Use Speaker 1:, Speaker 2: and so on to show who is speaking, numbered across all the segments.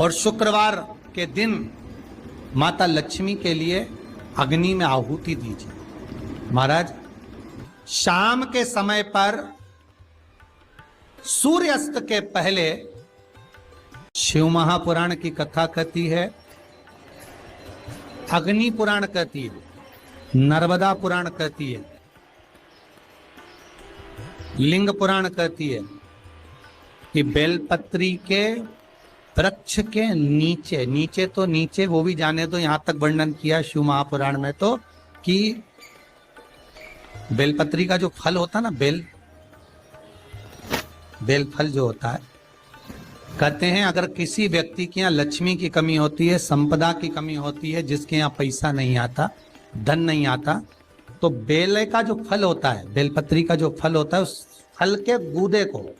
Speaker 1: और शुक्रवार के दिन माता लक्ष्मी के लिए अग्नि में आहुति दीजिए। महाराज, शाम के समय पर सूर्यास्त के पहले शिव महापुराण की कथा कहती है, अग्नि पुराण कहती है, नर्मदा पुराण कहती है, लिंग पुराण कहती है कि बेलपत्री के वृक्ष के नीचे, नीचे तो नीचे वो भी जाने तो यहां तक वर्णन किया शिव महापुराण में तो कि बेलपत्री का जो फल होता है ना, बेल फल जो होता है, कहते हैं अगर किसी व्यक्ति के यहाँ लक्ष्मी की कमी होती है, संपदा की कमी होती है, जिसके यहाँ पैसा नहीं आता, धन नहीं आता, तो बेल का जो फल होता है, बेलपत्री का जो फल होता है, उस फल के गूदे को,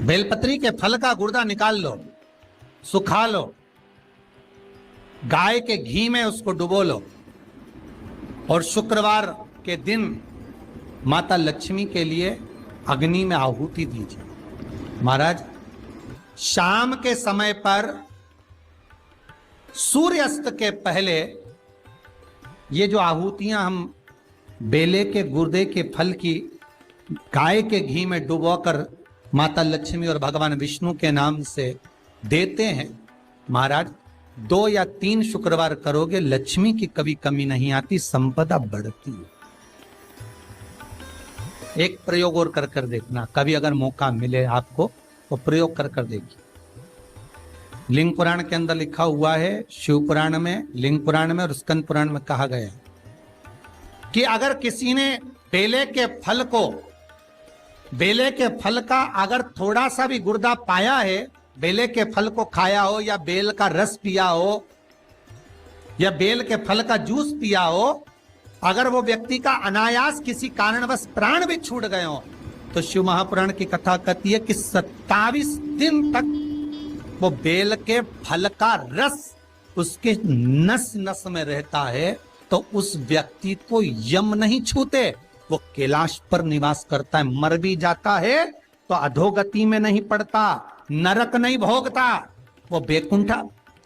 Speaker 1: बेलपत्री के फल का गुर्दा निकाल लो, सुखा लो, गाय के घी में उसको डुबो लो और शुक्रवार के दिन माता लक्ष्मी के लिए अग्नि में आहुति दीजिए। महाराज, शाम के समय पर सूर्यास्त के पहले ये जो आहुतियां हम बेले के गुर्दे के फल की गाय के घी में डुबोकर माता लक्ष्मी और भगवान विष्णु के नाम से देते हैं, महाराज 2 या 3 शुक्रवार करोगे, लक्ष्मी की कभी कमी नहीं आती, संपदा बढ़ती है। एक प्रयोग और कर देखना, कभी अगर मौका मिले आपको तो प्रयोग कर देखिए। लिंग पुराण के अंदर लिखा हुआ है, शिव पुराण में, लिंग पुराण में और स्कंद पुराण में कहा गया है कि अगर किसी ने बेले के फल का अगर थोड़ा सा भी गुर्दा पाया है, बेले के फल को खाया हो या बेल का रस पिया हो या बेल के फल का जूस पिया हो, अगर वो व्यक्ति का अनायास किसी कारणवश प्राण भी छूट गए हो, तो शिव महापुराण की कथा कहती है कि 27 दिन तक वो बेल के फल का रस उसके नस नस में रहता है, तो उस व्यक्ति को यम नहीं छूते, वो कैलाश पर निवास करता है। मर भी जाता है तो अधोगति में नहीं पड़ता, नरक नहीं भोगता, वो बैकुंठ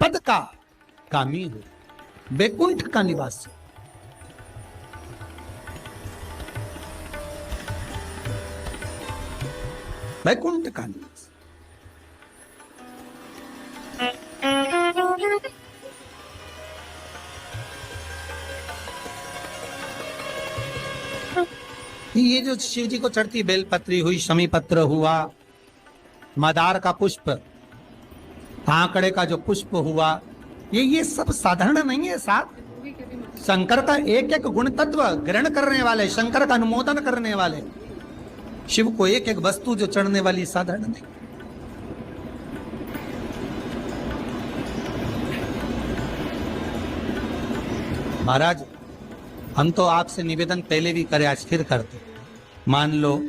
Speaker 1: पद का कामी हो, बैकुंठ का निवासी। बैकुंठ का निवास। ये जो शिव जी को चढ़ती बेलपत्री हुई, शमी पत्र हुआ, मदार का पुष्प, आंकड़े का जो पुष्प हुआ, ये सब साधारण नहीं है। साथ शंकर का एक एक गुण तत्व ग्रहण करने वाले, शंकर का अनुमोदन करने वाले, शिव को एक एक वस्तु जो चढ़ने वाली साधारण नहीं। महाराज, हम तो आपसे निवेदन पहले भी करे, आज फिर करते। मान लो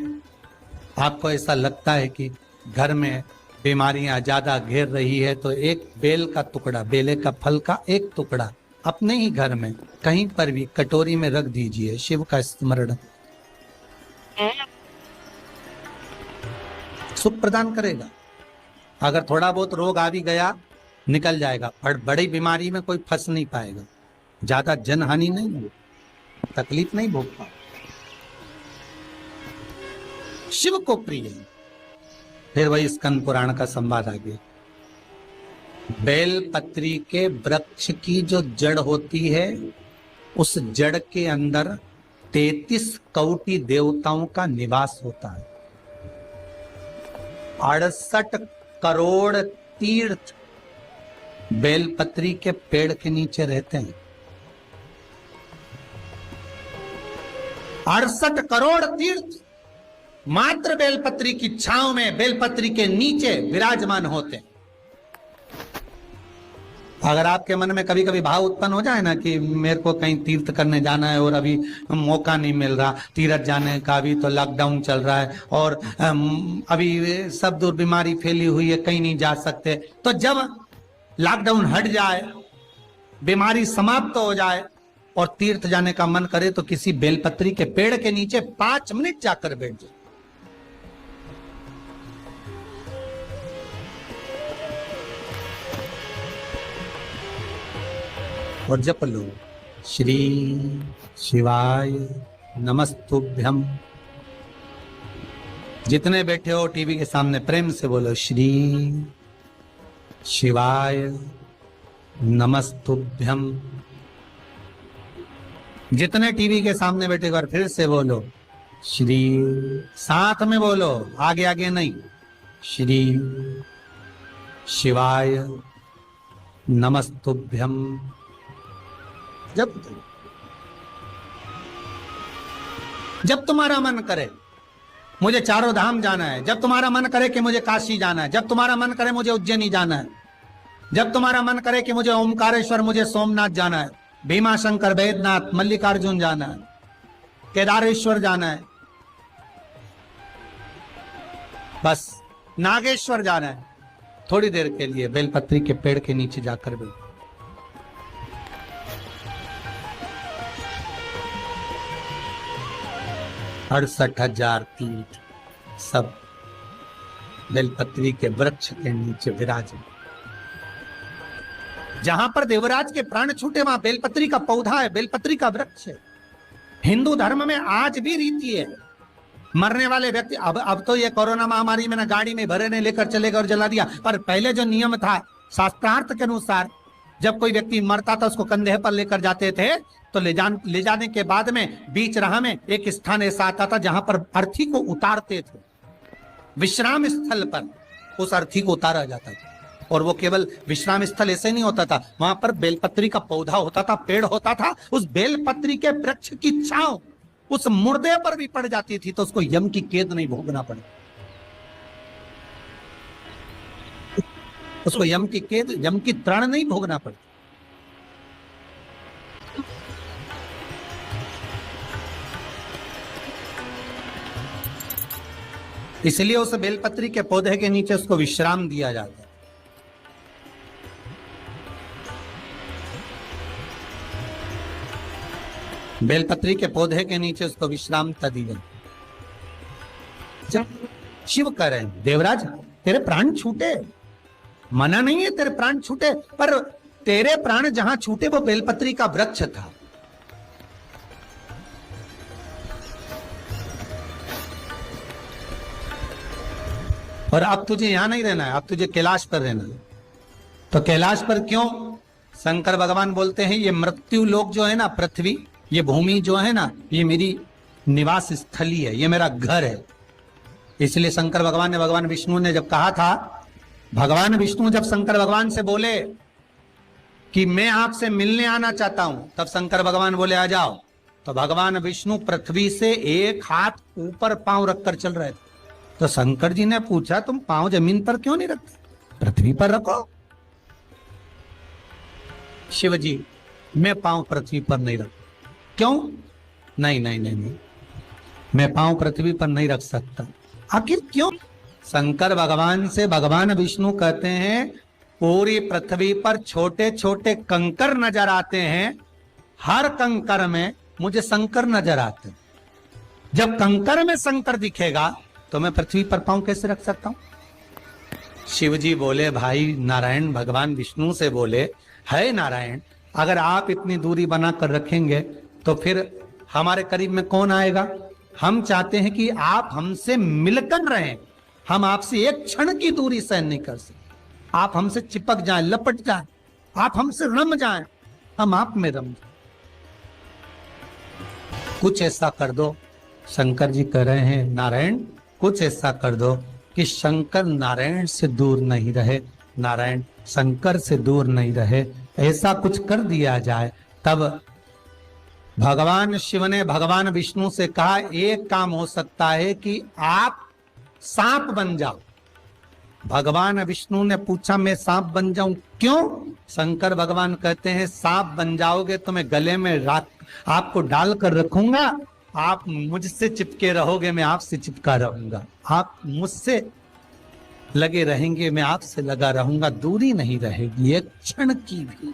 Speaker 1: आपको ऐसा लगता है कि घर में बीमारियां ज्यादा घेर रही है, तो एक बेल का टुकड़ा, बेले का फल का एक टुकड़ा अपने ही घर में कहीं पर भी कटोरी में रख दीजिए, शिव का स्मरण, सुख प्रदान करेगा। अगर थोड़ा बहुत रोग आ भी गया निकल जाएगा, पर बड़ी बीमारी में कोई फंस नहीं पाएगा, ज्यादा जनहानि नहीं होगी, तकलीफ नहीं भोग पाएगा। शिव को प्रिय है। फिर वही स्कंद पुराण का संवाद आ गया। बेलपत्री के वृक्ष की जो जड़ होती है, उस जड़ के अंदर 33 कोटि देवताओं का निवास होता है। 68 करोड़ तीर्थ बेलपत्री के पेड़ के नीचे रहते हैं। 68 करोड़ तीर्थ मात्र बेलपत्री की छांव में, बेलपत्री के नीचे विराजमान होते हैं। अगर आपके मन में कभी कभी भाव उत्पन्न हो जाए ना कि मेरे को कहीं तीर्थ करने जाना है और अभी मौका नहीं मिल रहा, तीर्थ जाने का, अभी तो लॉकडाउन चल रहा है और अभी सब दूर बीमारी फैली हुई है, कहीं नहीं जा सकते, तो जब लॉकडाउन हट जाए, बीमारी समाप्त हो जाए और तीर्थ जाने का मन करे, तो किसी बेलपत्री के पेड़ के नीचे 5 मिनट जाकर बैठ जाए। और जप लो, श्री शिवाय नमस्तुभ्यम। जितने बैठे हो टीवी के सामने प्रेम से बोलो, श्री शिवाय नमस्तुभ्यम। जितने टीवी के सामने बैठे, एक बार फिर से बोलो, श्री, साथ में बोलो, आगे आगे नहीं, श्री शिवाय नमस्तुभ्यम। जब तुम्हारा मन करे मुझे चारों धाम जाना है, जब तुम्हारा मन करे कि मुझे काशी जाना है, जब तुम्हारा मन करे मुझे उज्जैनी जाना है, जब तुम्हारा मन करे कि मुझे ओमकारेश्वर, मुझे सोमनाथ जाना है, भीमा शंकर, बैद्यनाथ, मल्लिकार्जुन जाना है, केदारेश्वर जाना है, बस नागेश्वर जाना है, थोड़ी देर के लिए बेलपत्री के पेड़ के नीचे जाकर भी 68,000 तीर्थ सब बेलपत्री के वृक्ष के नीचे विराजे। जहां पर देवराज के प्राण छूटे वहां बेलपत्री का पौधा है, बेलपत्री का वृक्ष है। हिंदू धर्म में आज भी रीति है, मरने वाले व्यक्ति, अब तो ये कोरोना महामारी में ना गाड़ी में भरे ने लेकर चले गए और जला दिया, पर पहले जो नियम था शास्त्रार्थ के अनुसार, जब कोई व्यक्ति मरता था उसको कंधे पर लेकर जाते थे, तो ले जाने के बाद में बीच राह में एक स्थान ऐसा आता था जहां पर अर्थी को उतारते थे, विश्राम स्थल पर उस अर्थी को उतारा जाता था। और वो केवल विश्राम स्थल ऐसे नहीं होता था, वहां पर बेलपत्री का पौधा होता था, पेड़ होता था, उस बेलपत्री के वृक्ष की छांव उस मुर्दे पर भी पड़ जाती थी तो उसको यम की कैद नहीं भोगना पड़े, उसको यम की कैद, यम की त्राण नहीं भोगना पड़े। इसलिए उस बेलपत्री के पौधे के नीचे उसको विश्राम दिया जाता है। बेलपत्री के पौधे के नीचे उसको विश्राम दिया। शिव कह रहे हैं, देवराज तेरे प्राण छूटे, मना नहीं है तेरे प्राण छूटे, पर तेरे प्राण जहां छूटे वो बेलपत्री का वृक्ष था। और अब तुझे यहां नहीं रहना है, अब तुझे कैलाश पर रहना है। तो कैलाश पर क्यों? शंकर भगवान बोलते हैं ये मृत्यु लोक जो है ना, पृथ्वी, ये भूमि जो है ना, ये मेरी निवास स्थली है, ये मेरा घर है। इसलिए शंकर भगवान ने, भगवान विष्णु ने जब कहा था, भगवान विष्णु जब शंकर भगवान से बोले कि मैं आपसे मिलने आना चाहता हूं, तब शंकर भगवान बोले आ जाओ। तो भगवान विष्णु पृथ्वी से एक हाथ ऊपर पांव रखकर चल रहे थे। तो शंकर जी ने पूछा तुम पांव जमीन पर क्यों नहीं रखते, पृथ्वी पर रखो। शिव जी, मैं पांव पृथ्वी पर नहीं रख, क्यों? नहीं नहीं नहीं नहीं, मैं पांव पृथ्वी पर नहीं रख सकता। आखिर क्यों? शंकर भगवान से भगवान विष्णु कहते हैं पूरी पृथ्वी पर छोटे छोटे कंकर नजर आते हैं, हर कंकर में मुझे शंकर नजर आते हैं। जब कंकर में शंकर दिखेगा तो मैं पृथ्वी पर पांव कैसे रख सकता हूं? शिव जी बोले, भाई नारायण भगवान विष्णु से बोले, है नारायण, अगर आप इतनी दूरी बनाकर रखेंगे तो फिर हमारे करीब में कौन आएगा? हम चाहते हैं कि आप हमसे मिलकर रहें, हम आपसे एक क्षण की दूरी सहन नहीं कर सकते। आप हमसे चिपक जाएं, लपट जाएं, आप हमसे रम जाएं, हम आप में रम जाएं। कुछ ऐसा कर दो। शंकर जी कह रहे हैं, नारायण कुछ ऐसा कर दो कि शंकर नारायण से दूर नहीं रहे, नारायण शंकर से दूर नहीं रहे, ऐसा कुछ कर दिया जाए। तब भगवान शिव ने भगवान विष्णु से कहा, एक काम हो सकता है कि आप सांप बन जाओ। भगवान विष्णु ने पूछा, मैं सांप बन जाऊं? क्यों? शंकर भगवान कहते हैं, सांप बन जाओगे तो मैं गले में आपको डालकर रखूंगा, आप मुझसे चिपके रहोगे, मैं आपसे चिपका रहूंगा, आप मुझसे लगे रहेंगे, मैं आपसे लगा रहूंगा, दूरी नहीं रहेगी एक क्षण की भी।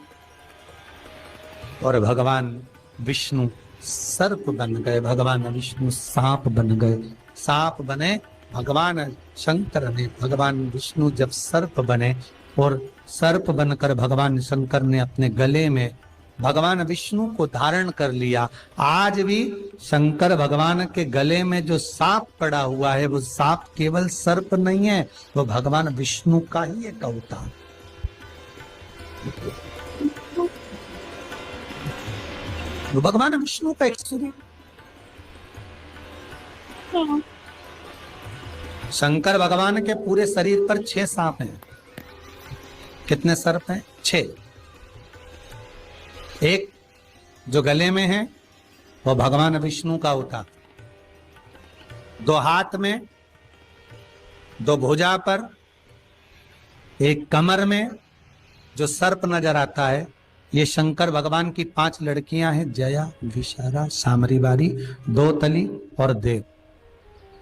Speaker 1: और भगवान विष्णु सर्प बन गए, भगवान विष्णु सांप बन गए। सांप बने भगवान शंकर ने, भगवान विष्णु जब सर्प बने और सर्प बनकर भगवान शंकर ने अपने गले में भगवान विष्णु को धारण कर लिया। आज भी शंकर भगवान के गले में जो सांप पड़ा हुआ है वो सांप केवल सर्प नहीं है, वो भगवान विष्णु का ही एक अवतार। वो भगवान विष्णु का एक स्वरूप। शंकर भगवान के पूरे शरीर पर 6 सांप हैं। कितने सर्प हैं? 6। एक जो गले में है वो भगवान विष्णु का होता, 2 हाथ में, 2 भुजा पर, एक कमर में जो सर्प नजर आता है, ये शंकर भगवान की 5 लड़कियां हैं, जया, विशारा, सामरीवारी, दोतली और देव।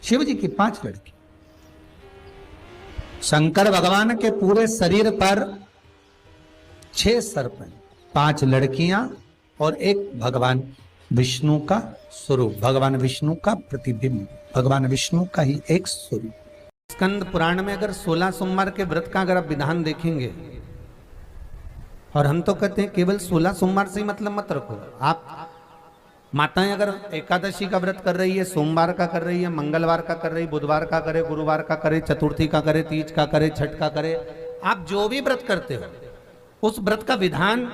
Speaker 1: शिव जी की 5 लड़की। शंकर भगवान के पूरे शरीर पर 6 सर्प हैं, 5 लड़कियां और एक भगवान विष्णु का स्वरूप, भगवान विष्णु का प्रतिबिंब, भगवान विष्णु का ही एक स्वरूप। स्कंद पुराण में अगर 16 सोमवार के व्रत का अगर आप विधान देखेंगे, और हम तो कहते हैं केवल 16 सोमवार से ही मतलब मत रखो। आप माताएं अगर एकादशी का व्रत कर रही है, सोमवार का कर रही है, मंगलवार का कर रही, बुधवार का करे, गुरुवार का करे, चतुर्थी का करे, तीज का करे, छठ का करे, आप जो भी व्रत करते हो उस व्रत का विधान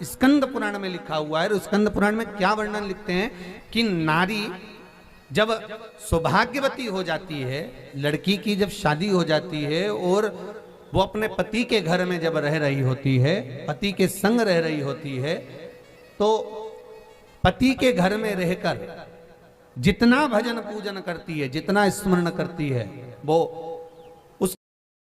Speaker 1: स्कंद पुराण में लिखा हुआ है। और स्कंद पुराण में क्या वर्णन लिखते हैं कि नारी जब सौभाग्यवती हो जाती है, लड़की की जब शादी हो जाती है और वो अपने पति के घर में जब रह रही होती है, पति के संग रह रही होती है, तो पति के घर में रहकर जितना भजन पूजन करती है, जितना स्मरण करती है, वो